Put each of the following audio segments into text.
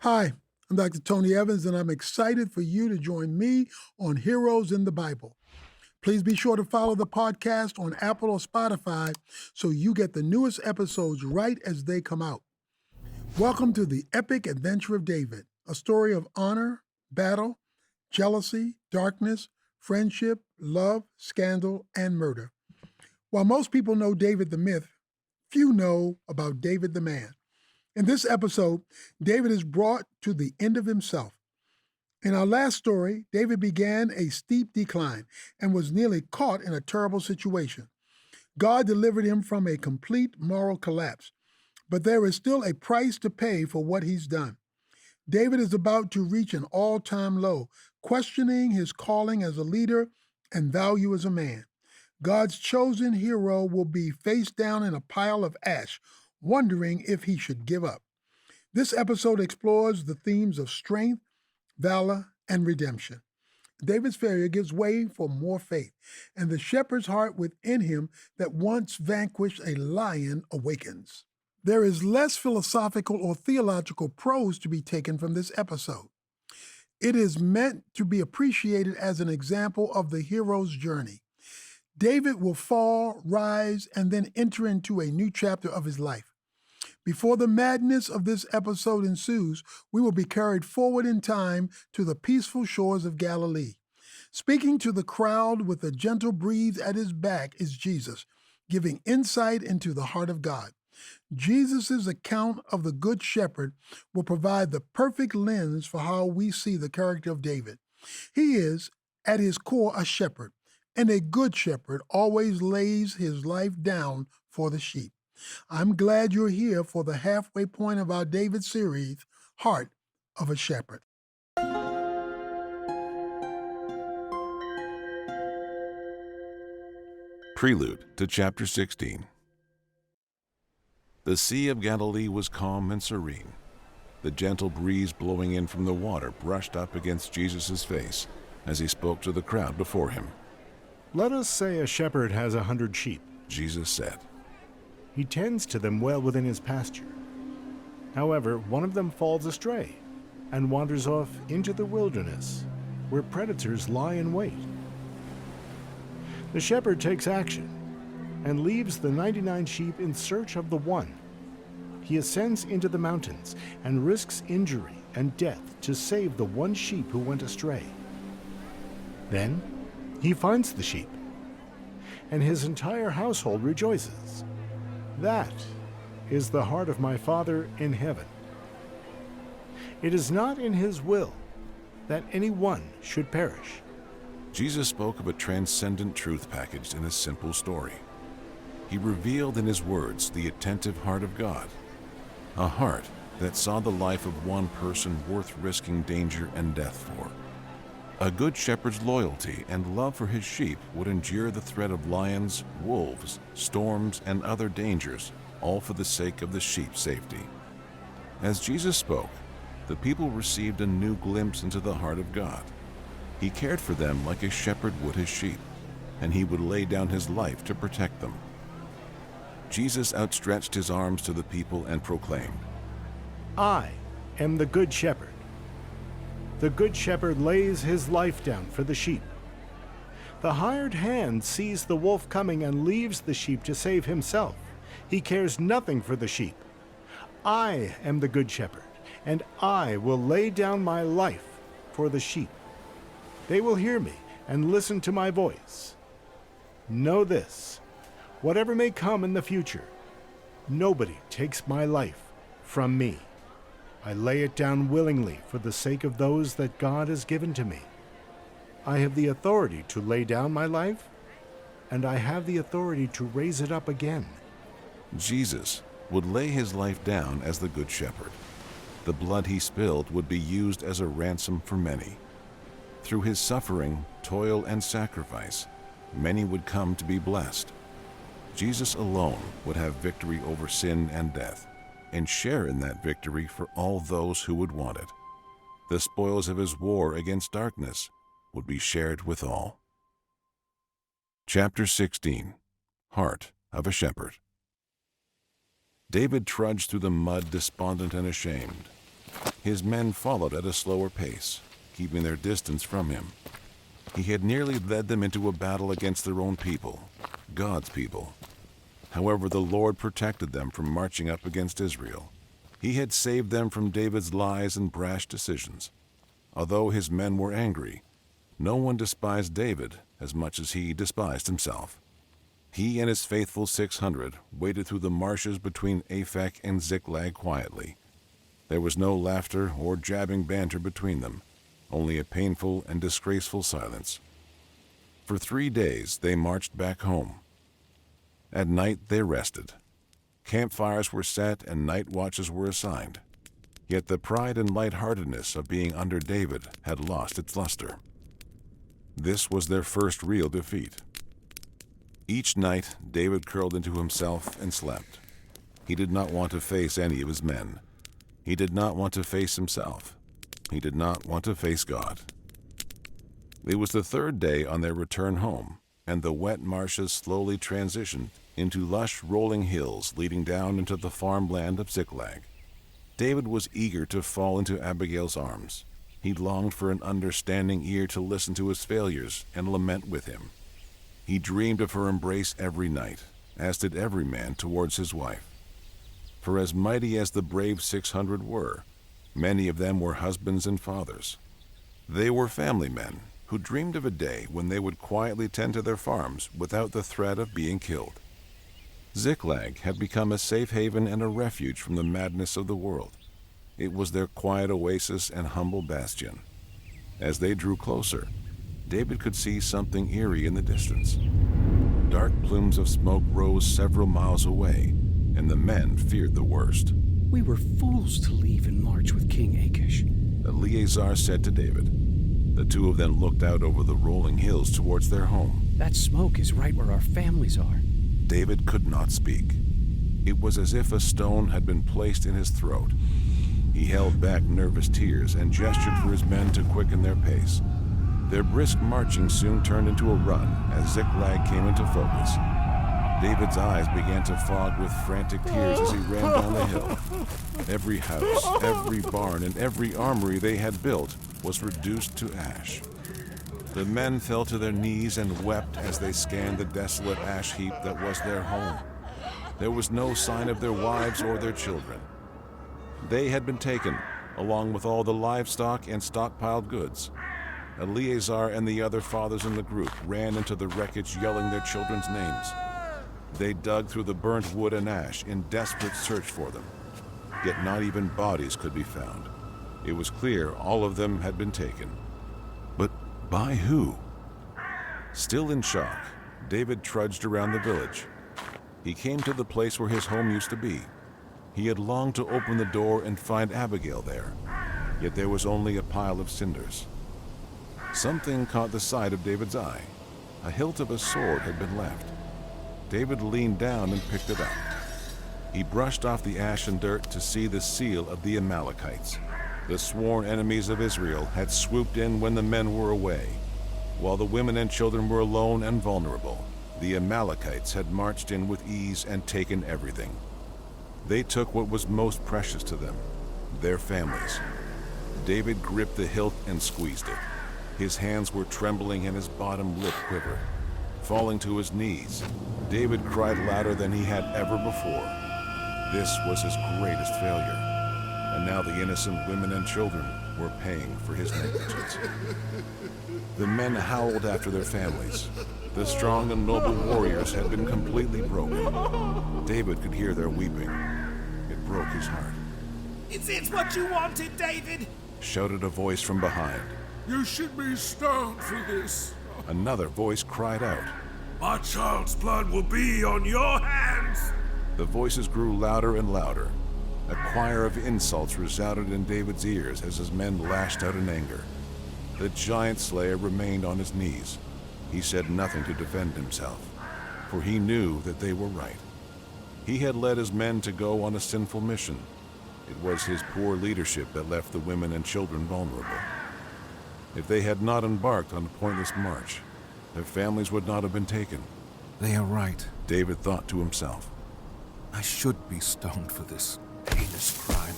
Hi, I'm Dr. Tony Evans, and I'm excited for you to join me on Heroes in the Bible. Please be sure to follow the podcast on Apple or Spotify so you get the newest episodes right as they come out. Welcome to the epic adventure of David, a story of honor, battle, jealousy, darkness, friendship, love, scandal, and murder. While most people know David the myth, few know about David the man. In this episode, David is brought to the end of himself. In our last story, David began a steep decline and was nearly caught in a terrible situation. God delivered him from a complete moral collapse, but there is still a price to pay for what he's done. David is about to reach an all-time low, questioning his calling as a leader and value as a man. God's chosen hero will be face down in a pile of ash, wondering if he should give up. This episode explores the themes of strength, valor, and redemption. David's failure gives way for more faith, and the shepherd's heart within him that once vanquished a lion awakens. There is less philosophical or theological prose to be taken from this episode. It is meant to be appreciated as an example of the hero's journey. David will fall, rise, and then enter into a new chapter of his life. Before the madness of this episode ensues, we will be carried forward in time to the peaceful shores of Galilee. Speaking to the crowd with a gentle breeze at his back is Jesus, giving insight into the heart of God. Jesus' account of the Good Shepherd will provide the perfect lens for how we see the character of David. He is, at his core, a shepherd, and a good shepherd always lays his life down for the sheep. I'm glad you're here for the halfway point of our David series, Heart of a Shepherd. Prelude to Chapter 16. The Sea of Galilee was calm and serene. The gentle breeze blowing in from the water brushed up against Jesus' face as he spoke to the crowd before him. Let us say a shepherd has 100 sheep. Jesus said, He tends to them well within his pasture. However, one of them falls astray and wanders off into the wilderness, where predators lie in wait. The shepherd takes action and leaves the 99 sheep in search of the one. He ascends into the mountains and risks injury and death to save the one sheep who went astray. Then he finds the sheep, and his entire household rejoices. That is the heart of my Father in heaven. It is not in his will that any one should perish. Jesus spoke of a transcendent truth packaged in a simple story. He revealed in his words the attentive heart of God, a heart that saw the life of one person worth risking danger and death for. A good shepherd's loyalty and love for his sheep would endure the threat of lions, wolves, storms, and other dangers, all for the sake of the sheep's safety. As Jesus spoke, the people received a new glimpse into the heart of God. He cared for them like a shepherd would his sheep, and he would lay down his life to protect them. Jesus outstretched his arms to the people and proclaimed, I am the good shepherd. The good shepherd lays his life down for the sheep. The hired hand sees the wolf coming and leaves the sheep to save himself. He cares nothing for the sheep. I am the good shepherd, and I will lay down my life for the sheep. They will hear me and listen to my voice. Know this, whatever may come in the future, nobody takes my life from me. I lay it down willingly for the sake of those that God has given to me. I have the authority to lay down my life, and I have the authority to raise it up again. Jesus would lay his life down as the Good Shepherd. The blood he spilled would be used as a ransom for many. Through his suffering, toil, and sacrifice, many would come to be blessed. Jesus alone would have victory over sin and death, and share in that victory for all those who would want it. The spoils of his war against darkness would be shared with all. Chapter 16. Heart of a Shepherd. David trudged through the mud despondent and ashamed. His men followed at a slower pace, keeping their distance from him. He had nearly led them into a battle against their own people, God's people. However, the Lord protected them from marching up against Israel. He had saved them from David's lies and brash decisions. Although his men were angry, no one despised David as much as he despised himself. He and his faithful 600 waded through the marshes between Aphek and Ziklag quietly. There was no laughter or jabbing banter between them, only a painful and disgraceful silence. For 3 days they marched back home. At night they rested. Campfires were set and night watches were assigned. Yet the pride and lightheartedness of being under David had lost its luster. This was their first real defeat. Each night, David curled into himself and slept. He did not want to face any of his men. He did not want to face himself. He did not want to face God. It was the 3rd day on their return home, and the wet marshes slowly transitioned into lush rolling hills leading down into the farmland of Ziklag. David was eager to fall into Abigail's arms. He longed for an understanding ear to listen to his failures and lament with him. He dreamed of her embrace every night, as did every man towards his wife. For as mighty as the brave 600 were, many of them were husbands and fathers. They were family men who dreamed of a day when they would quietly tend to their farms without the threat of being killed. Ziklag had become a safe haven and a refuge from the madness of the world. It was their quiet oasis and humble bastion. As they drew closer, David could see something eerie in the distance. Dark plumes of smoke rose several miles away, and the men feared the worst. We were fools to leave and march with King Achish. Eleazar said to David. The two of them looked out over the rolling hills towards their home. That smoke is right where our families are. David could not speak. It was as if a stone had been placed in his throat. He held back nervous tears and gestured for his men to quicken their pace. Their brisk marching soon turned into a run as Ziklag came into focus. David's eyes began to fog with frantic tears as he ran down the hill. Every house, every barn, and every armory they had built was reduced to ash. The men fell to their knees and wept as they scanned the desolate ash heap that was their home. There was no sign of their wives or their children. They had been taken, along with all the livestock and stockpiled goods. Eleazar and the other fathers in the group ran into the wreckage yelling their children's names. They dug through the burnt wood and ash in desperate search for them. Yet not even bodies could be found. It was clear all of them had been taken. But by who? Still in shock, David trudged around the village. He came to the place where his home used to be. He had longed to open the door and find Abigail there, yet there was only a pile of cinders. Something caught the side of David's eye. A hilt of a sword had been left. David leaned down and picked it up. He brushed off the ash and dirt to see the seal of the Amalekites. The sworn enemies of Israel had swooped in when the men were away. While the women and children were alone and vulnerable, the Amalekites had marched in with ease and taken everything. They took what was most precious to them, their families. David gripped the hilt and squeezed it. His hands were trembling and his bottom lip quivered. Falling to his knees, David cried louder than he had ever before. This was his greatest failure, and now the innocent women and children were paying for his negligence. The men howled after their families. The strong and noble warriors had been completely broken. David could hear their weeping. It broke his heart. Is it what you wanted, David? Shouted a voice from behind. You should be stoned for this. Another voice cried out. My child's blood will be on your hands. The voices grew louder and louder. A choir of insults resounded in David's ears as his men lashed out in anger. The giant slayer remained on his knees. He said nothing to defend himself, for he knew that they were right. He had led his men to go on a sinful mission. It was his poor leadership that left the women and children vulnerable. If they had not embarked on a pointless march, their families would not have been taken. They are right. David thought to himself. I should be stoned for this heinous crime.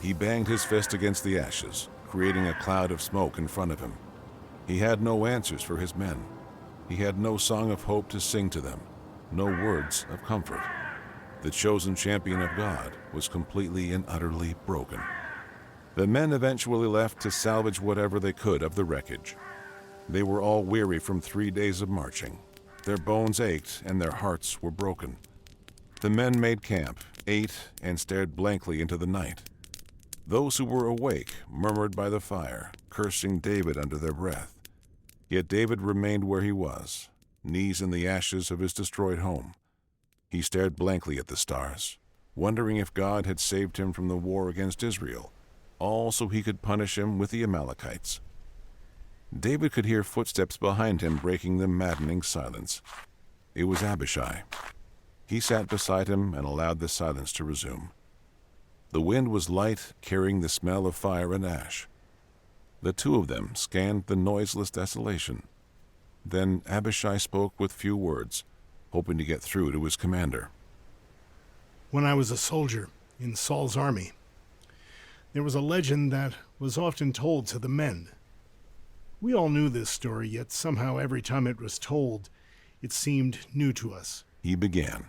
He banged his fist against the ashes, creating a cloud of smoke in front of him. He had no answers for his men. He had no song of hope to sing to them, no words of comfort. The chosen champion of God was completely and utterly broken. The men eventually left to salvage whatever they could of the wreckage. They were all weary from 3 days of marching. Their bones ached and their hearts were broken. The men made camp, ate, and stared blankly into the night. Those who were awake murmured by the fire, cursing David under their breath. Yet David remained where he was, knees in the ashes of his destroyed home. He stared blankly at the stars, wondering if God had saved him from the war against Israel, all so he could punish him with the Amalekites. David could hear footsteps behind him breaking the maddening silence. It was Abishai. He sat beside him and allowed the silence to resume. The wind was light, carrying the smell of fire and ash. The two of them scanned the noiseless desolation. Then Abishai spoke with few words, hoping to get through to his commander. When I was a soldier in Saul's army, there was a legend that was often told to the men. We all knew this story, yet somehow every time it was told, it seemed new to us. He began.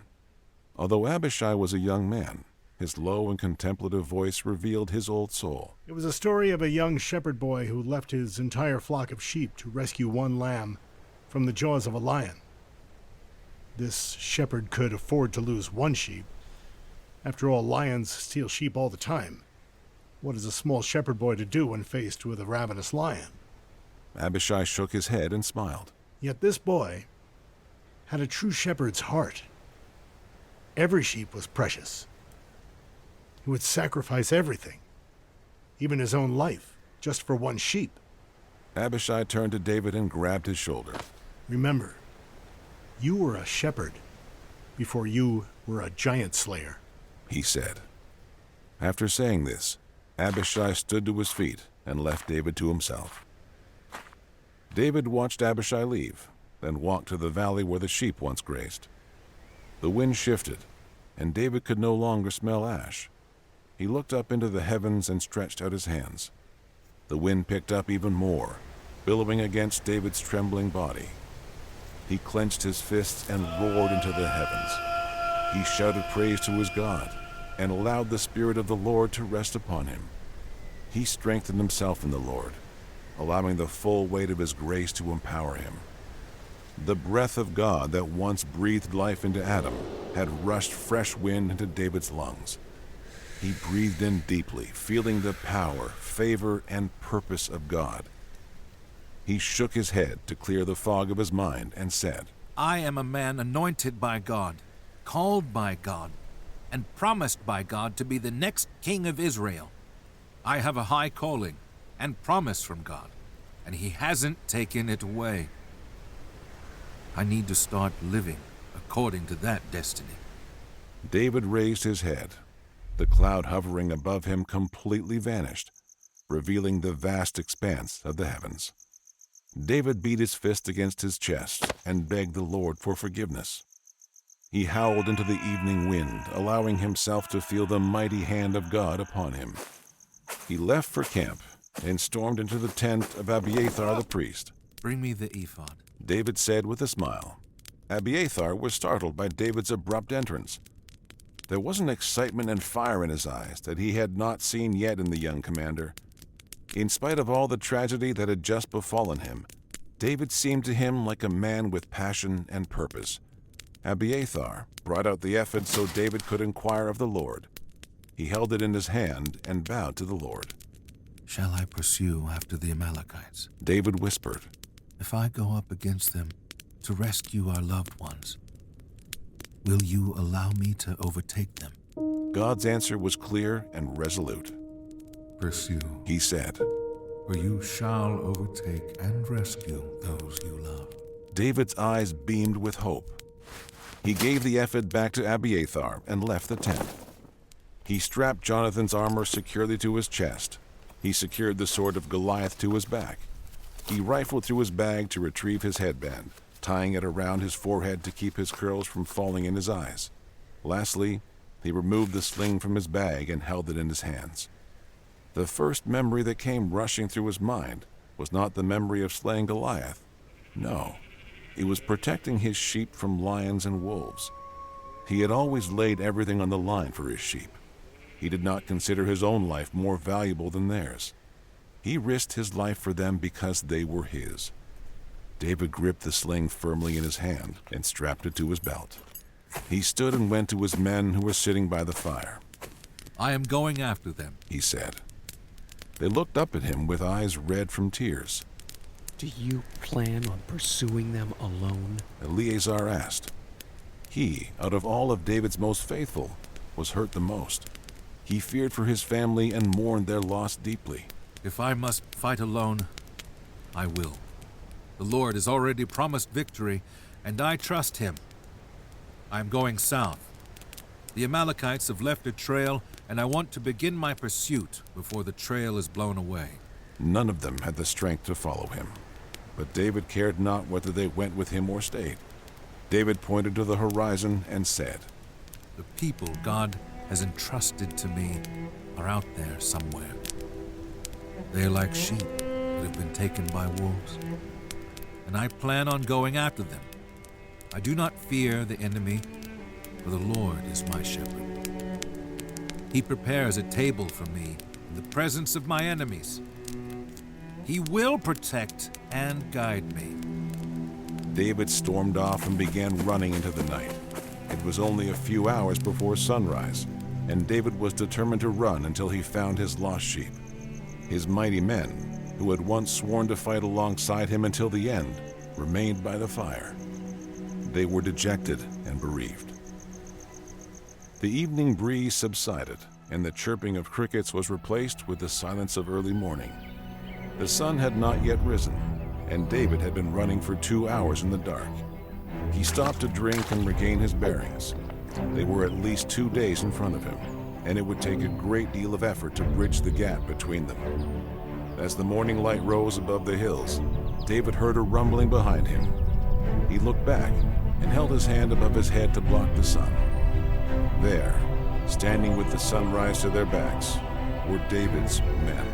Although Abishai was a young man, his low and contemplative voice revealed his old soul. It was a story of a young shepherd boy who left his entire flock of sheep to rescue one lamb from the jaws of a lion. This shepherd could afford to lose one sheep. After all, lions steal sheep all the time. What is a small shepherd boy to do when faced with a ravenous lion? Abishai shook his head and smiled. Yet this boy had a true shepherd's heart. Every sheep was precious. He would sacrifice everything, even his own life, just for one sheep. Abishai turned to David and grabbed his shoulder. Remember, you were a shepherd before you were a giant slayer, he said. After saying this, Abishai stood to his feet and left David to himself. David watched Abishai leave, then walked to the valley where the sheep once grazed. The wind shifted, and David could no longer smell ash. He looked up into the heavens and stretched out his hands. The wind picked up even more, billowing against David's trembling body. He clenched his fists and roared into the heavens. He shouted praise to his God and allowed the Spirit of the Lord to rest upon him. He strengthened himself in the Lord, allowing the full weight of his grace to empower him. The breath of God that once breathed life into Adam had rushed fresh wind into David's lungs. He breathed in deeply, feeling the power, favor, and purpose of God. He shook his head to clear the fog of his mind and said, I am a man anointed by God, called by God, and promised by God to be the next king of Israel. I have a high calling and promise from God, and he hasn't taken it away. I need to start living according to that destiny. David raised his head. The cloud hovering above him completely vanished, revealing the vast expanse of the heavens. David beat his fist against his chest and begged the Lord for forgiveness. He howled into the evening wind, allowing himself to feel the mighty hand of God upon him. He left for camp and stormed into the tent of Abiathar the priest. Bring me the ephod, David said with a smile. Abiathar was startled by David's abrupt entrance. There was an excitement and fire in his eyes that he had not seen yet in the young commander. In spite of all the tragedy that had just befallen him, David seemed to him like a man with passion and purpose. Abiathar brought out the ephod so David could inquire of the Lord. He held it in his hand and bowed to the Lord. Shall I pursue after the Amalekites? David whispered. If I go up against them to rescue our loved ones, will you allow me to overtake them? God's answer was clear and resolute. Pursue, He said. for you shall overtake and rescue those you love. David's eyes beamed with hope. He gave the ephod back to Abiathar and left the tent. He strapped Jonathan's armor securely to his chest. He secured the sword of Goliath to his back. He rifled through his bag to retrieve his headband, tying it around his forehead to keep his curls from falling in his eyes. Lastly, he removed the sling from his bag and held it in his hands. The first memory that came rushing through his mind was not the memory of slaying Goliath. No, it was protecting his sheep from lions and wolves. He had always laid everything on the line for his sheep. He did not consider his own life more valuable than theirs. He risked his life for them because they were his. David gripped the sling firmly in his hand and strapped it to his belt. He stood and went to his men who were sitting by the fire. I am going after them, he said. They looked up at him with eyes red from tears. Do you plan on pursuing them alone? Eleazar asked. He, out of all of David's most faithful, was hurt the most. He feared for his family and mourned their loss deeply. If I must fight alone, I will. The Lord has already promised victory, and I trust him. I am going south. The Amalekites have left a trail, and I want to begin my pursuit before the trail is blown away. None of them had the strength to follow him, but David cared not whether they went with him or stayed. David pointed to the horizon and said, The people God has entrusted to me are out there somewhere. They are like sheep that have been taken by wolves, and I plan on going after them. I do not fear the enemy, for the Lord is my shepherd. He prepares a table for me in the presence of my enemies. He will protect and guide me. David stormed off and began running into the night. It was only a few hours before sunrise, and David was determined to run until he found his lost sheep. His mighty men, who had once sworn to fight alongside him until the end, remained by the fire. They were dejected and bereaved. The evening breeze subsided, and the chirping of crickets was replaced with the silence of early morning. The sun had not yet risen, and David had been running for 2 hours in the dark. He stopped to drink and regain his bearings. They were at least 2 days in front of him, and it would take a great deal of effort to bridge the gap between them. As the morning light rose above the hills, David heard a rumbling behind him. He looked back and held his hand above his head to block the sun. There, standing with the sunrise to their backs, were David's men.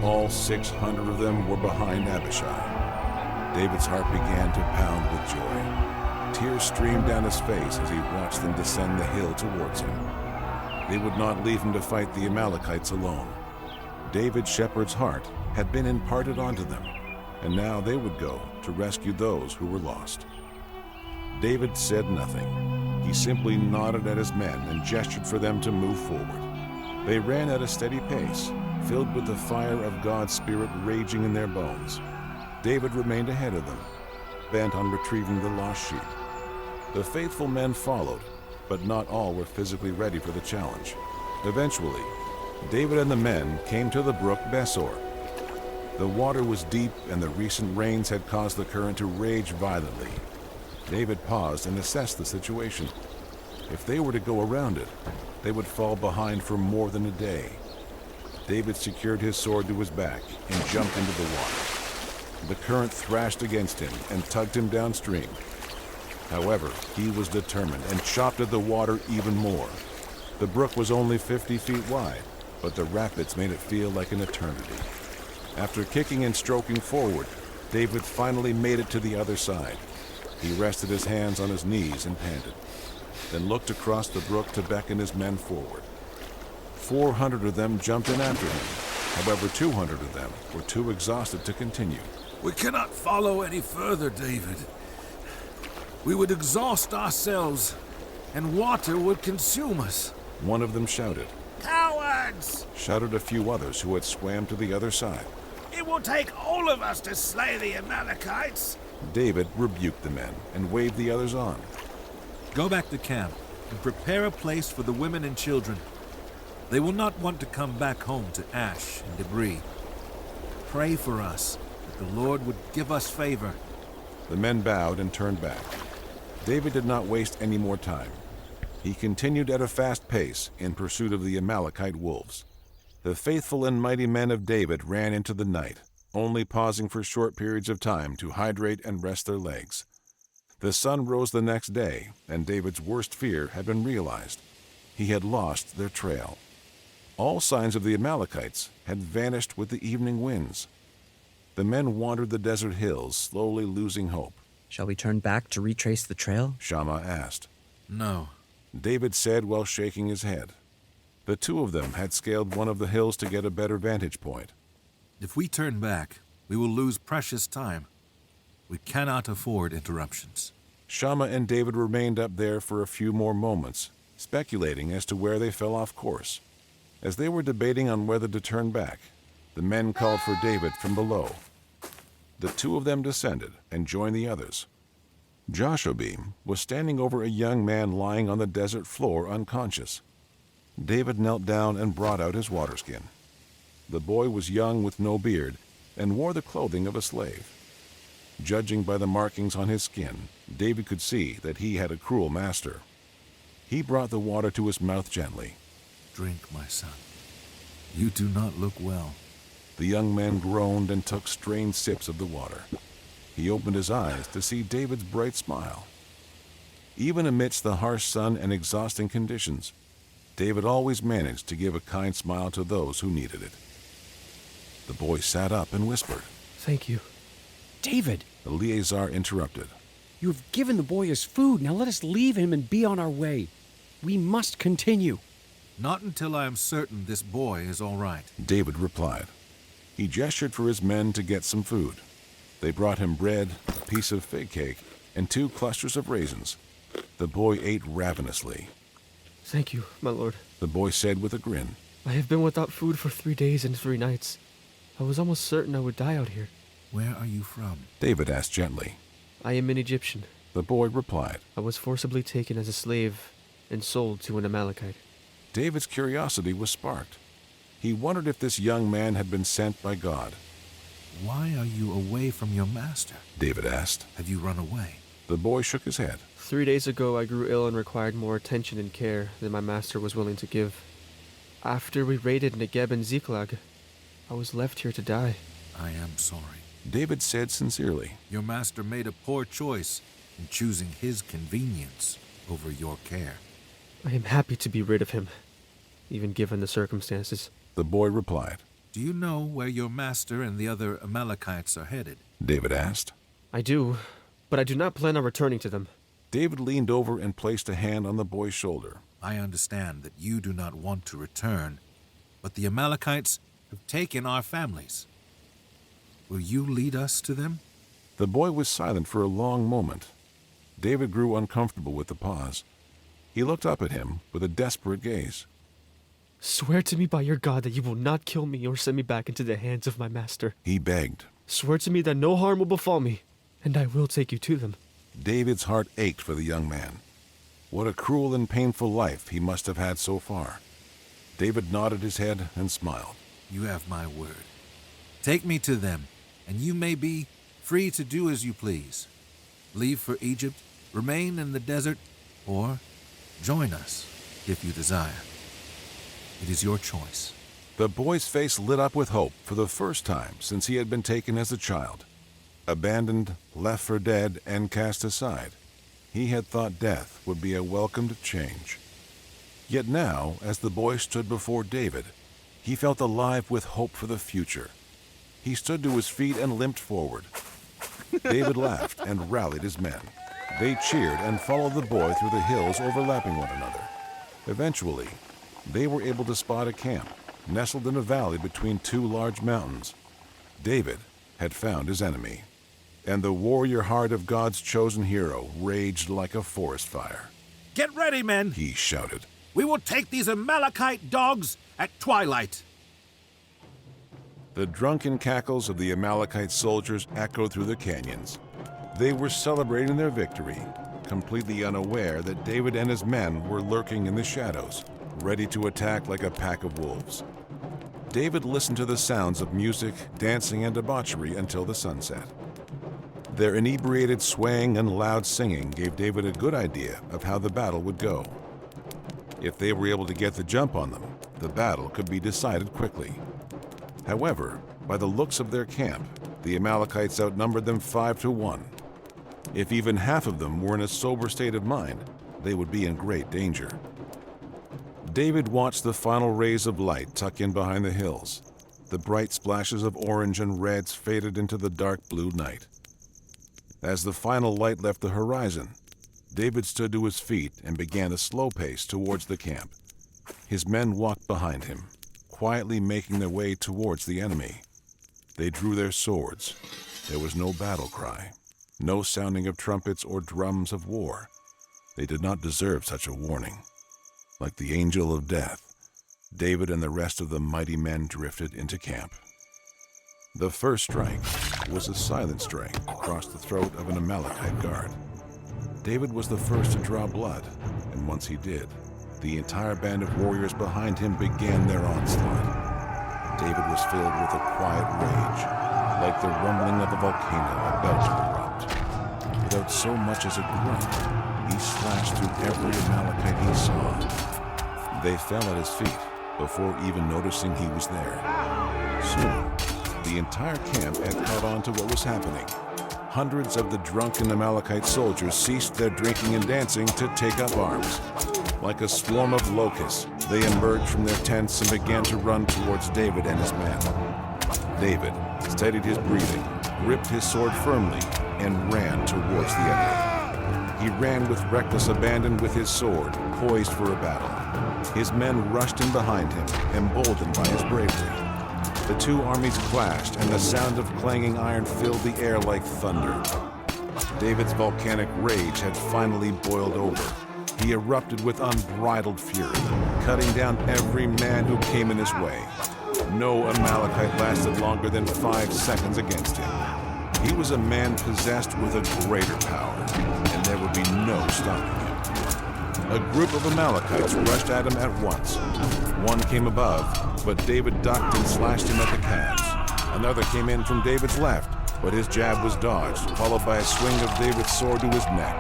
All 600 of them were behind Abishai. David's heart began to pound with joy. Tears streamed down his face as he watched them descend the hill towards him. They would not leave him to fight the Amalekites alone. David Shepherd's heart had been imparted onto them, and now they would go to rescue those who were lost. David said nothing. He simply nodded at his men and gestured for them to move forward. They ran at a steady pace, filled with the fire of God's Spirit raging in their bones. David remained ahead of them, bent on retrieving the lost sheep. The faithful men followed, but not all were physically ready for the challenge. Eventually, David and the men came to the brook Besor. The water was deep, and the recent rains had caused the current to rage violently. David paused and assessed the situation. If they were to go around it, they would fall behind for more than a day. David secured his sword to his back and jumped into the water. The current thrashed against him and tugged him downstream. However, he was determined and chopped at the water even more. The brook was only 50 feet wide, but the rapids made it feel like an eternity. After kicking and stroking forward, David finally made it to the other side. He rested his hands on his knees and panted, then looked across the brook to beckon his men forward. 400 of them jumped in after him. However, 200 of them were too exhausted to continue. We cannot follow any further, David. We would exhaust ourselves, and water would consume us. One of them shouted. Cowards! Shouted a few others who had swam to the other side. It will take all of us to slay the Amalekites. David rebuked the men and waved the others on. Go back to camp and prepare a place for the women and children. They will not want to come back home to ash and debris. Pray for us that the Lord would give us favor. The men bowed and turned back. David did not waste any more time. He continued at a fast pace in pursuit of the Amalekite wolves. The faithful and mighty men of David ran into the night, only pausing for short periods of time to hydrate and rest their legs. The sun rose the next day, and David's worst fear had been realized. He had lost their trail. All signs of the Amalekites had vanished with the evening winds. The men wandered the desert hills, slowly losing hope. Shall we turn back to retrace the trail? Shammah asked. No. David said while shaking his head. The two of them had scaled one of the hills to get a better vantage point. If we turn back, we will lose precious time. We cannot afford interruptions. Shammah and David remained up there for a few more moments, speculating as to where they fell off course. As they were debating on whether to turn back, the men called for David from below. The two of them descended and joined the others. Joshabim was standing over a young man lying on the desert floor unconscious. David knelt down and brought out his waterskin. The boy was young with no beard and wore the clothing of a slave. Judging by the markings on his skin, David could see that he had a cruel master. He brought the water to his mouth gently. Drink, my son. You do not look well. The young man groaned and took strained sips of the water. He opened his eyes to see David's bright smile. Even amidst the harsh sun and exhausting conditions, David always managed to give a kind smile to those who needed it. The boy sat up and whispered. Thank you. David, Eleazar interrupted. you have given the boy his food. Now let us leave him and be on our way. We must continue. Not until I am certain this boy is all right. David replied. He gestured for his men to get some food. They brought him bread, a piece of fig cake, and 2 clusters of raisins. The boy ate ravenously. Thank you, my lord. The boy said with a grin. I have been without food for 3 days and 3 nights. I was almost certain I would die out here. Where are you from? David asked gently. I am an Egyptian. The boy replied. I was forcibly taken as a slave and sold to an Amalekite. David's curiosity was sparked. He wondered if this young man had been sent by God. Why are you away from your master? David asked. Have you run away? The boy shook his head. 3 days ago, I grew ill and required more attention and care than my master was willing to give. After we raided Negeb and Ziklag, I was left here to die. I am sorry. David said sincerely. Your master made a poor choice in choosing his convenience over your care. I am happy to be rid of him, even given the circumstances. The boy replied. Do you know where your master and the other Amalekites are headed? David asked. I do, but I do not plan on returning to them. David leaned over and placed a hand on the boy's shoulder. I understand that you do not want to return, but the Amalekites have taken our families. Will you lead us to them? The boy was silent for a long moment. David grew uncomfortable with the pause. He looked up at him with a desperate gaze. Swear to me by your God that you will not kill me or send me back into the hands of my master. He begged. Swear to me that no harm will befall me, and I will take you to them. David's heart ached for the young man. What a cruel and painful life he must have had so far. David nodded his head and smiled. You have my word. Take me to them, and you may be free to do as you please. Leave for Egypt, remain in the desert, or join us if you desire. It is your choice. The boy's face lit up with hope for the first time since he had been taken as a child. Abandoned, left for dead, and cast aside, he had thought death would be a welcomed change. Yet now, as the boy stood before David, he felt alive with hope for the future. He stood to his feet and limped forward. David laughed and rallied his men. They cheered and followed the boy through the hills overlapping one another. Eventually, they were able to spot a camp, nestled in a valley between 2 large mountains. David had found his enemy, and the warrior heart of God's chosen hero raged like a forest fire. Get ready, men! He shouted. We will take these Amalekite dogs at twilight. The drunken cackles of the Amalekite soldiers echoed through the canyons. They were celebrating their victory, completely unaware that David and his men were lurking in the shadows, ready to attack like a pack of wolves. David listened to the sounds of music, dancing, and debauchery until the sunset. Their inebriated swaying and loud singing gave David a good idea of how the battle would go. If they were able to get the jump on them, the battle could be decided quickly. However, by the looks of their camp, the Amalekites outnumbered them 5 to 1. If even half of them were in a sober state of mind, they would be in great danger. David watched the final rays of light tuck in behind the hills. The bright splashes of orange and reds faded into the dark blue night. As the final light left the horizon, David stood to his feet and began a slow pace towards the camp. His men walked behind him, quietly making their way towards the enemy. They drew their swords. There was no battle cry, no sounding of trumpets or drums of war. They did not deserve such a warning. Like the angel of death, David and the rest of the mighty men drifted into camp. The first strike was a silent strike across the throat of an Amalekite guard. David was the first to draw blood, and once he did, the entire band of warriors behind him began their onslaught. David was filled with a quiet rage, like the rumbling of a volcano about to erupt. Without so much as a grunt, he slashed through every Amalekite he saw. They fell at his feet before even noticing he was there. Soon, the entire camp had caught on to what was happening. Hundreds of the drunken Amalekite soldiers ceased their drinking and dancing to take up arms. Like a swarm of locusts, they emerged from their tents and began to run towards David and his men. David steadied his breathing, gripped his sword firmly, and ran towards the enemy. He ran with reckless abandon with his sword, poised for a battle. His men rushed in behind him, emboldened by his bravery. The two armies clashed, and the sound of clanging iron filled the air like thunder. David's volcanic rage had finally boiled over. He erupted with unbridled fury, cutting down every man who came in his way. No Amalekite lasted longer than 5 seconds against him. He was a man possessed with a greater power, and there would be no stopping him. A group of Amalekites rushed at him at once. One came above, but David ducked and slashed him at the calves. Another came in from David's left, but his jab was dodged, followed by a swing of David's sword to his neck.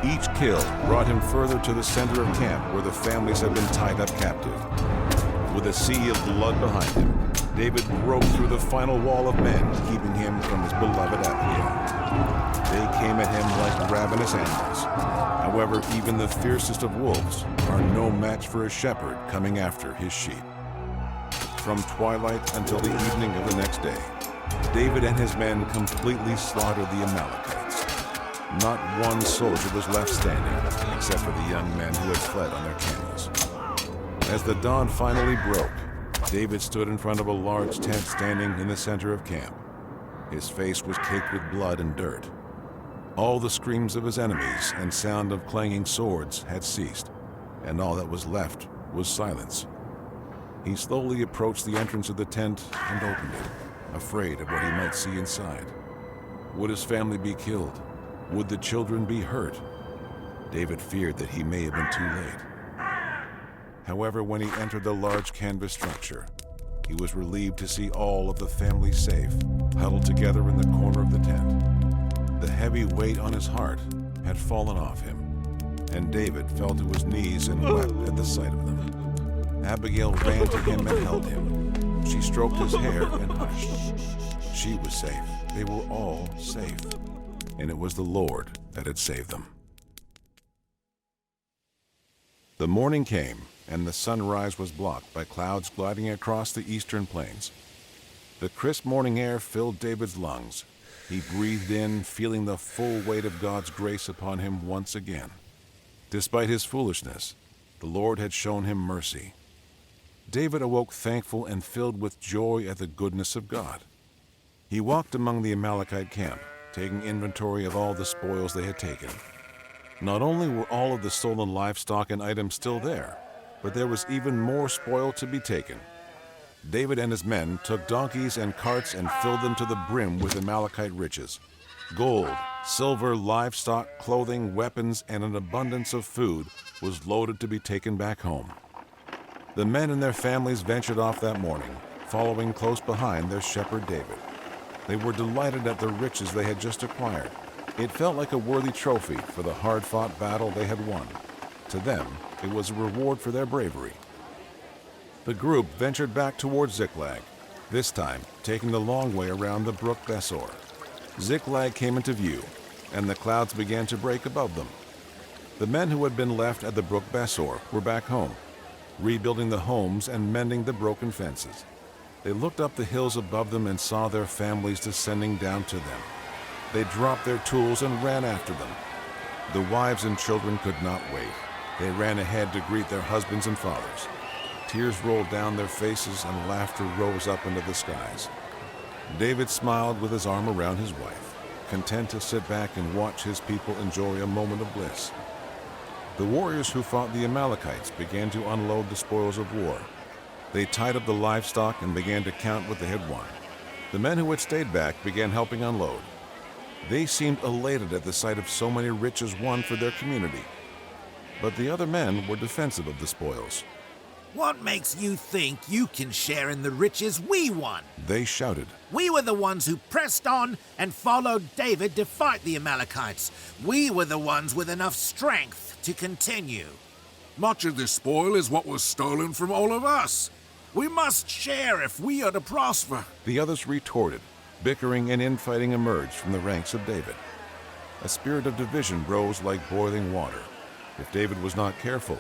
Each kill brought him further to the center of camp where the families had been tied up captive. With a sea of blood behind him, David broke through the final wall of men, keeping him from his beloved Abigail. They came at him like ravenous animals. However, even the fiercest of wolves are no match for a shepherd coming after his sheep. From twilight until the evening of the next day, David and his men completely slaughtered the Amalekites. Not one soldier was left standing, except for the young men who had fled on their camels. As the dawn finally broke, David stood in front of a large tent standing in the center of camp. His face was caked with blood and dirt. All the screams of his enemies and sound of clanging swords had ceased, and all that was left was silence. He slowly approached the entrance of the tent and opened it, afraid of what he might see inside. Would his family be killed? Would the children be hurt? David feared that he may have been too late. However, when he entered the large canvas structure, he was relieved to see all of the family safe, huddled together in the corner of the tent. The heavy weight on his heart had fallen off him, and David fell to his knees and wept at the sight of them. Abigail ran to him and held him. She stroked his hair and hushed. She was safe. They were all safe. And it was the Lord that had saved them. The morning came, and the sunrise was blocked by clouds gliding across the eastern plains. The crisp morning air filled David's lungs. He breathed in, feeling the full weight of God's grace upon him once again. Despite his foolishness, the Lord had shown him mercy. David awoke thankful and filled with joy at the goodness of God. He walked among the Amalekite camp, taking inventory of all the spoils they had taken. Not only were all of the stolen livestock and items still there, but there was even more spoil to be taken. David and his men took donkeys and carts and filled them to the brim with Amalekite riches. Gold, silver, livestock, clothing, weapons, and an abundance of food was loaded to be taken back home. The men and their families ventured off that morning, following close behind their shepherd David. They were delighted at the riches they had just acquired. It felt like a worthy trophy for the hard-fought battle they had won. To them, it was a reward for their bravery. The group ventured back towards Ziklag, this time taking the long way around the brook Besor. Ziklag came into view, and the clouds began to break above them. The men who had been left at the brook Besor were back home. rebuilding the homes and mending the broken fences. They looked up the hills above them and saw their families descending down to them. They dropped their tools and ran after them. The wives and children could not wait. They ran ahead to greet their husbands and fathers. Tears rolled down their faces and laughter rose up into the skies. David smiled with his arm around his wife, content to sit back and watch his people enjoy a moment of bliss. The warriors who fought the Amalekites began to unload the spoils of war. They tied up the livestock and began to count what they had won. The men who had stayed back began helping unload. They seemed elated at the sight of so many riches won for their community. But the other men were defensive of the spoils. What makes you think you can share in the riches we won? They shouted. We were the ones who pressed on and followed David to fight the Amalekites. We were the ones with enough strength to continue. Much of this spoil is what was stolen from all of us. We must share if we are to prosper. The others retorted. Bickering and infighting emerged from the ranks of David. A spirit of division rose like boiling water. If David was not careful,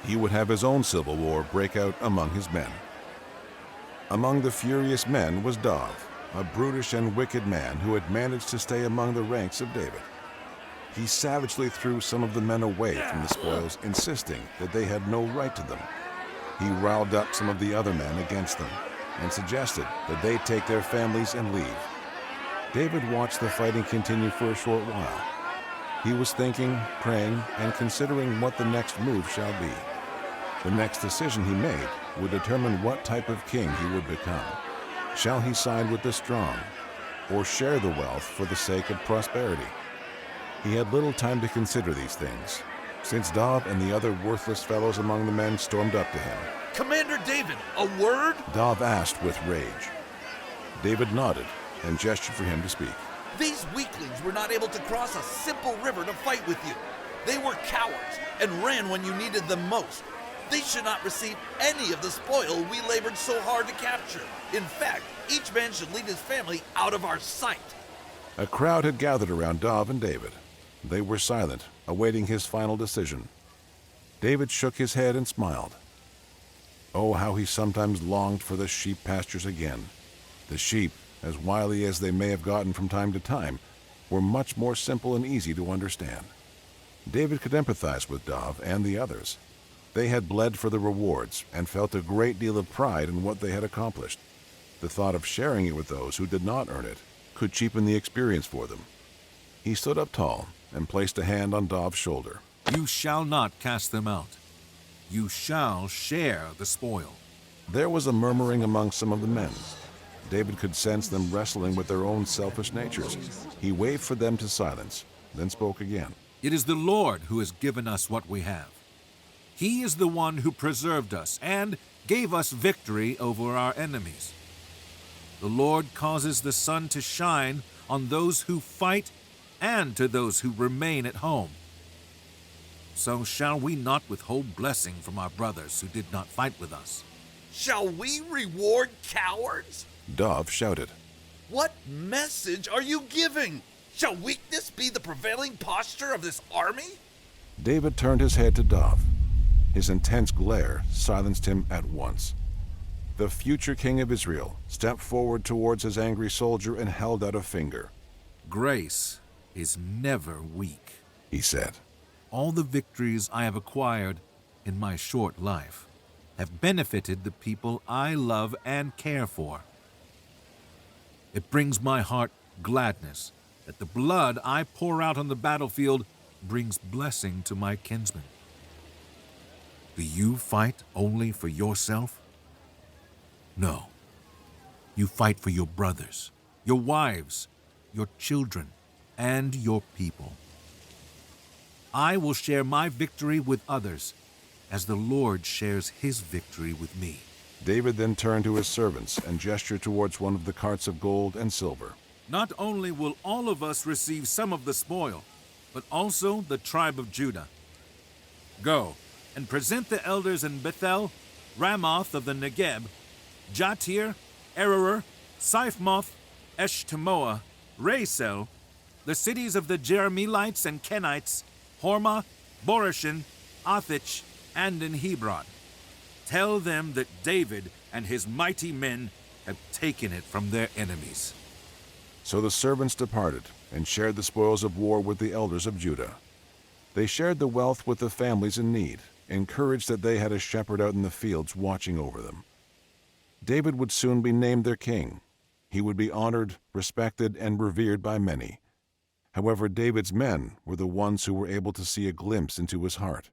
he would have his own civil war break out among his men. Among the furious men was Dov, a brutish and wicked man who had managed to stay among the ranks of David. He savagely threw some of the men away from the spoils, insisting that they had no right to them. He riled up some of the other men against them and suggested that they take their families and leave. David watched the fighting continue for a short while. He was thinking, praying, and considering what the next move shall be. The next decision he made would determine what type of king he would become. Shall he side with the strong, or share the wealth for the sake of prosperity? He had little time to consider these things, since Dov and the other worthless fellows among the men stormed up to him. Commander David, a word? Dov asked with rage. David nodded and gestured for him to speak. These weaklings were not able to cross a simple river to fight with you. They were cowards and ran when you needed them most. They should not receive any of the spoil we labored so hard to capture. In fact, each man should lead his family out of our sight. A crowd had gathered around Dov and David. They were silent, awaiting his final decision. David shook his head and smiled. Oh, how he sometimes longed for the sheep pastures again. The sheep, as wily as they may have gotten from time to time, were much more simple and easy to understand. David could empathize with Dov and the others. They had bled for the rewards and felt a great deal of pride in what they had accomplished. The thought of sharing it with those who did not earn it could cheapen the experience for them. He stood up tall and placed a hand on Dov's shoulder. You shall not cast them out. You shall share the spoil. There was a murmuring among some of the men. David could sense them wrestling with their own selfish natures. He waved for them to silence, then spoke again. It is the Lord who has given us what we have. He is the one who preserved us and gave us victory over our enemies. The Lord causes the sun to shine on those who fight and to those who remain at home. So shall we not withhold blessing from our brothers who did not fight with us? Shall we reward cowards? Dov shouted. What message are you giving? Shall weakness be the prevailing posture of this army? David turned his head to Dov. His intense glare silenced him at once. The future king of Israel stepped forward towards his angry soldier and held out a finger. Grace is never weak, he said. All the victories I have acquired in my short life have benefited the people I love and care for. It brings my heart gladness that the blood I pour out on the battlefield brings blessing to my kinsmen. Do you fight only for yourself? No. You fight for your brothers, your wives, your children, and your people. I will share my victory with others, as the Lord shares his victory with me. David then turned to his servants and gestured towards one of the carts of gold and silver. Not only will all of us receive some of the spoil, but also the tribe of Judah. Go and present the elders in Bethel, Ramoth of the Negeb, Jatir, Aroer, Siphmoth, Eshtemoa, Rasel, the cities of the Jerahmeelites and Kenites, Hormah, Boreshan, Athich, and in Hebron. Tell them that David and his mighty men have taken it from their enemies." So the servants departed and shared the spoils of war with the elders of Judah. They shared the wealth with the families in need, encouraged that they had a shepherd out in the fields watching over them. David would soon be named their king. He would be honored, respected, and revered by many. However, David's men were the ones who were able to see a glimpse into his heart.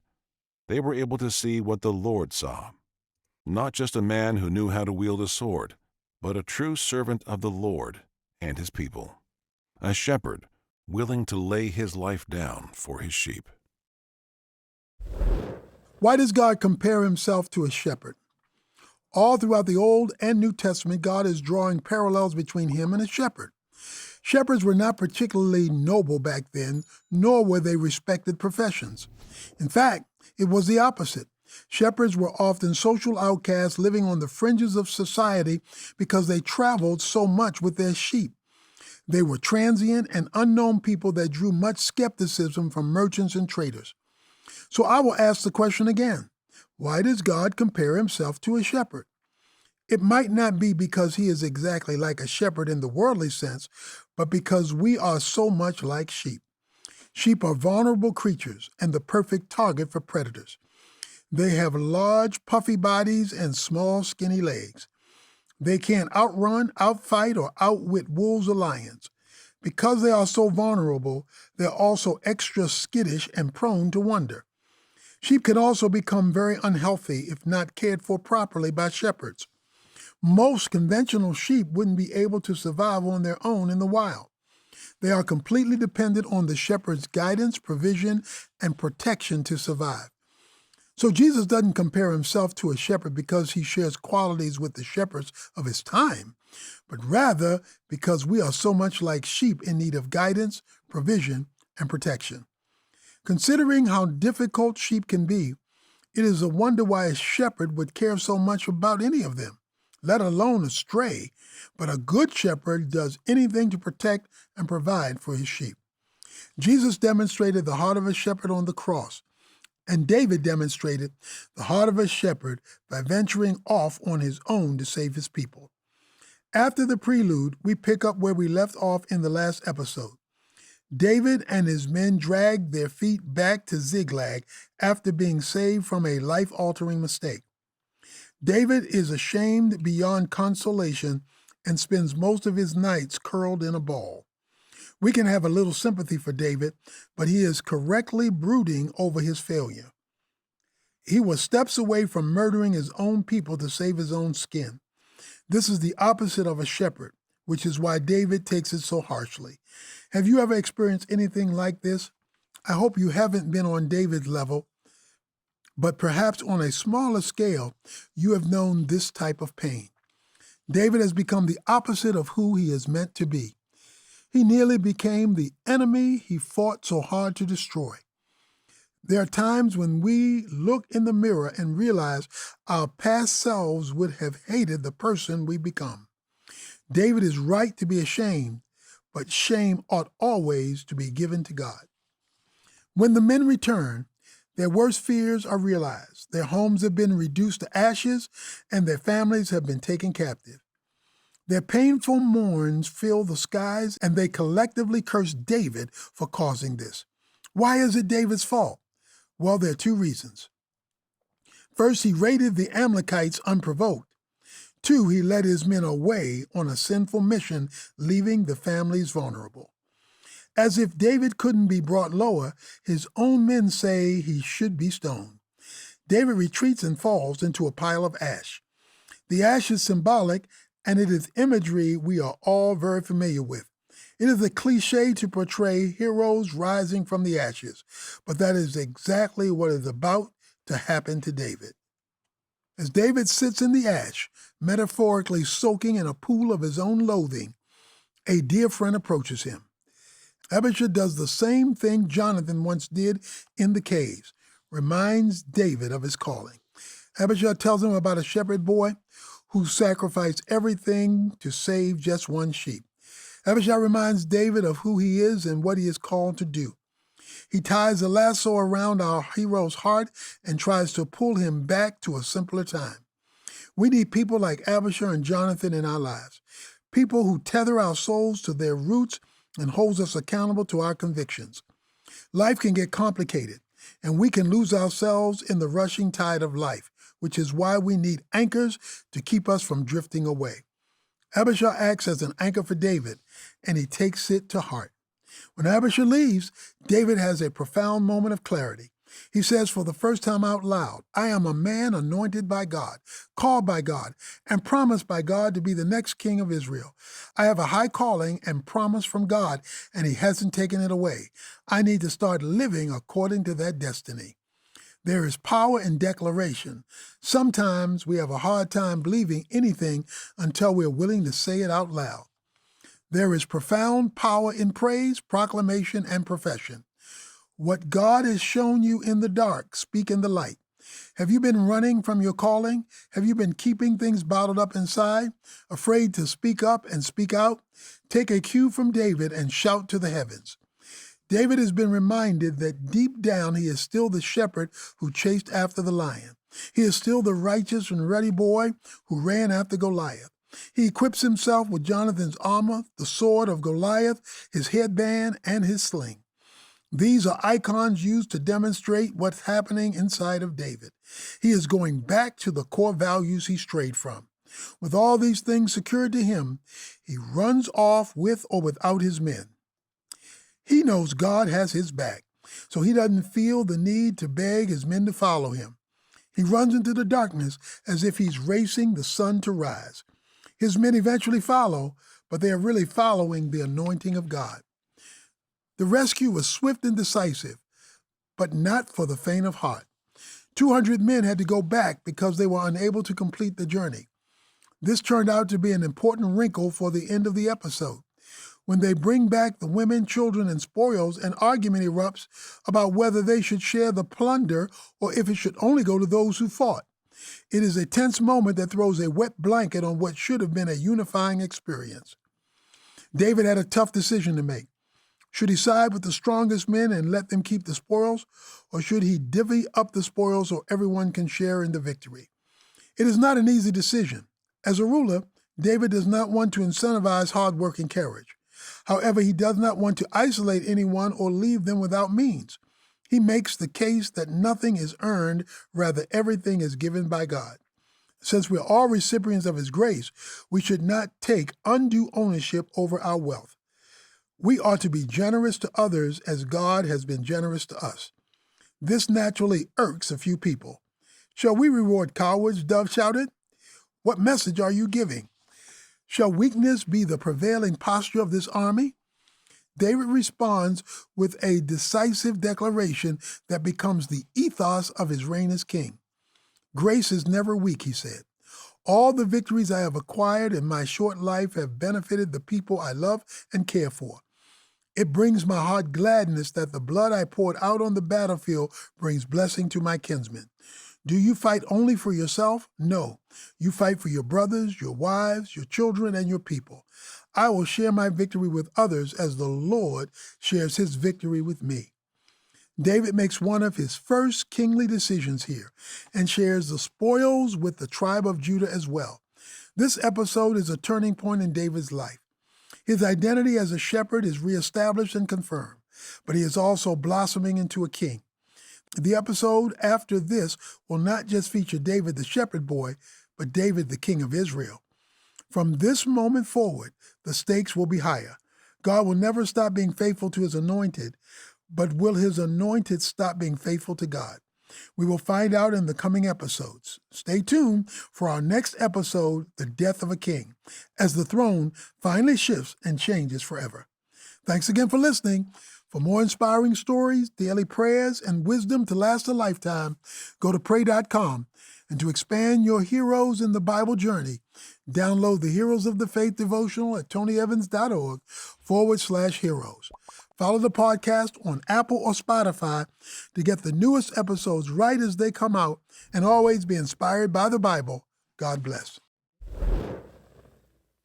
They were able to see what the Lord saw. Not just a man who knew how to wield a sword, but a true servant of the Lord and his people. A shepherd willing to lay his life down for his sheep. Why does God compare himself to a shepherd? All throughout the Old and New Testament, God is drawing parallels between him and a shepherd. Shepherds were not particularly noble back then, nor were they respected professions. In fact, it was the opposite. Shepherds were often social outcasts living on the fringes of society because they traveled so much with their sheep. They were transient and unknown people that drew much skepticism from merchants and traders. So I will ask the question again. Why does God compare himself to a shepherd? It might not be because he is exactly like a shepherd in the worldly sense, but because we are so much like sheep. Sheep are vulnerable creatures and the perfect target for predators. They have large, puffy bodies and small, skinny legs. They can't outrun, outfight, or outwit wolves or lions. Because they are so vulnerable, they're also extra skittish and prone to wander. Sheep can also become very unhealthy if not cared for properly by shepherds. Most conventional sheep wouldn't be able to survive on their own in the wild. They are completely dependent on the shepherd's guidance, provision, and protection to survive. So Jesus doesn't compare himself to a shepherd because he shares qualities with the shepherds of his time, but rather because we are so much like sheep in need of guidance, provision, and protection. Considering how difficult sheep can be, it is a wonder why a shepherd would care so much about any of them, let alone a stray. But a good shepherd does anything to protect and provide for his sheep. Jesus demonstrated the heart of a shepherd on the cross, and David demonstrated the heart of a shepherd by venturing off on his own to save his people. After the prelude, we pick up where we left off in the last episode. David and his men dragged their feet back to Ziklag after being saved from a life-altering mistake. David is ashamed beyond consolation and spends most of his nights curled in a ball. We can have a little sympathy for David, but he is correctly brooding over his failure. He was steps away from murdering his own people to save his own skin. This is the opposite of a shepherd, which is why David takes it so harshly. Have you ever experienced anything like this? I hope you haven't been on David's level, but perhaps on a smaller scale, you have known this type of pain. David has become the opposite of who he is meant to be. He nearly became the enemy he fought so hard to destroy. There are times when we look in the mirror and realize our past selves would have hated the person we become. David is right to be ashamed, but shame ought always to be given to God. When the men return, their worst fears are realized. Their homes have been reduced to ashes, and their families have been taken captive. Their painful mourns fill the skies, and they collectively curse David for causing this. Why is it David's fault? Well, there are two reasons. First, he raided the Amalekites unprovoked. Two, he led his men away on a sinful mission, leaving the families vulnerable. As if David couldn't be brought lower, his own men say he should be stoned. David retreats and falls into a pile of ash. The ash is symbolic, and it is imagery we are all very familiar with. It is a cliche to portray heroes rising from the ashes, but that is exactly what is about to happen to David. As David sits in the ash, metaphorically soaking in a pool of his own loathing, a dear friend approaches him. Abishai does the same thing Jonathan once did in the caves, reminds David of his calling. Abishai tells him about a shepherd boy who sacrificed everything to save just one sheep. Abishai reminds David of who he is and what he is called to do. He ties a lasso around our hero's heart and tries to pull him back to a simpler time. We need people like Abishai and Jonathan in our lives, people who tether our souls to their roots and holds us accountable to our convictions. Life can get complicated, and we can lose ourselves in the rushing tide of life, which is why we need anchors to keep us from drifting away. Abishai acts as an anchor for David, and he takes it to heart. When Abishai leaves, David has a profound moment of clarity. He says for the first time out loud, I am a man anointed by God, called by God, and promised by God to be the next king of Israel. I have a high calling and promise from God, and he hasn't taken it away. I need to start living according to that destiny. There is power in declaration. Sometimes we have a hard time believing anything until we're willing to say it out loud. There is profound power in praise, proclamation, and profession. What God has shown you in the dark, speak in the light. Have you been running from your calling? Have you been keeping things bottled up inside, afraid to speak up and speak out? Take a cue from David and shout to the heavens. David has been reminded that deep down he is still the shepherd who chased after the lion. He is still the righteous and ready boy who ran after Goliath. He equips himself with Jonathan's armor, the sword of Goliath, his headband, and his sling. These are icons used to demonstrate what's happening inside of David. He is going back to the core values he strayed from. With all these things secured to him, he runs off with or without his men. He knows God has his back, so he doesn't feel the need to beg his men to follow him. He runs into the darkness as if he's racing the sun to rise. His men eventually follow, but they are really following the anointing of God. The rescue was swift and decisive, but not for the faint of heart. 200 men had to go back because they were unable to complete the journey. This turned out to be an important wrinkle for the end of the episode. When they bring back the women, children, and spoils, an argument erupts about whether they should share the plunder or if it should only go to those who fought. It is a tense moment that throws a wet blanket on what should have been a unifying experience. David had a tough decision to make. Should he side with the strongest men and let them keep the spoils, or should he divvy up the spoils so everyone can share in the victory? It is not an easy decision. As a ruler, David does not want to incentivize hard work and courage. However, he does not want to isolate anyone or leave them without means. He makes the case that nothing is earned, rather everything is given by God. Since we're all recipients of his grace, we should not take undue ownership over our wealth. We are to be generous to others as God has been generous to us. This naturally irks a few people. Shall we reward cowards? Dove shouted. What message are you giving? Shall weakness be the prevailing posture of this army? David responds with a decisive declaration that becomes the ethos of his reign as king. Grace is never weak, he said. All the victories I have acquired in my short life have benefited the people I love and care for. It brings my heart gladness that the blood I poured out on the battlefield brings blessing to my kinsmen. Do you fight only for yourself? No. You fight for your brothers, your wives, your children, and your people. I will share my victory with others as the Lord shares his victory with me. David makes one of his first kingly decisions here and shares the spoils with the tribe of Judah as well. This episode is a turning point in David's life. His identity as a shepherd is reestablished and confirmed, but he is also blossoming into a king. The episode after this will not just feature David the shepherd boy, but David the king of Israel. From this moment forward, the stakes will be higher. God will never stop being faithful to his anointed, but will his anointed stop being faithful to God? We will find out in the coming episodes. Stay tuned for our next episode, The Death of a King, as the throne finally shifts and changes forever. Thanks again for listening. For more inspiring stories, daily prayers, and wisdom to last a lifetime, go to pray.com. And to expand your Heroes in the Bible journey, download the Heroes of the Faith devotional at tonyevans.org/heroes. Follow the podcast on Apple or Spotify to get the newest episodes right as they come out, and always be inspired by the Bible. God bless.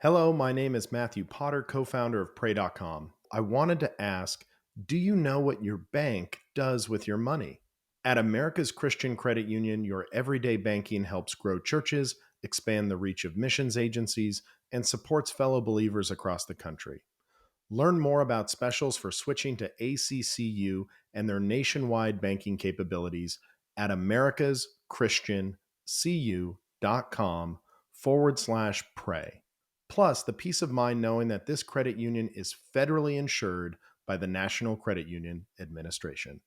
Hello, my name is Matthew Potter, co-founder of pray.com. I wanted to ask, Do you know what your bank does with your money? At America's Christian Credit Union, your everyday banking helps grow churches, expand the reach of missions agencies, and supports fellow believers across the country. Learn more about specials for switching to ACCU and their nationwide banking capabilities at americaschristiancu.com/pray. Plus, the peace of mind knowing that this credit union is federally insured by the National Credit Union Administration.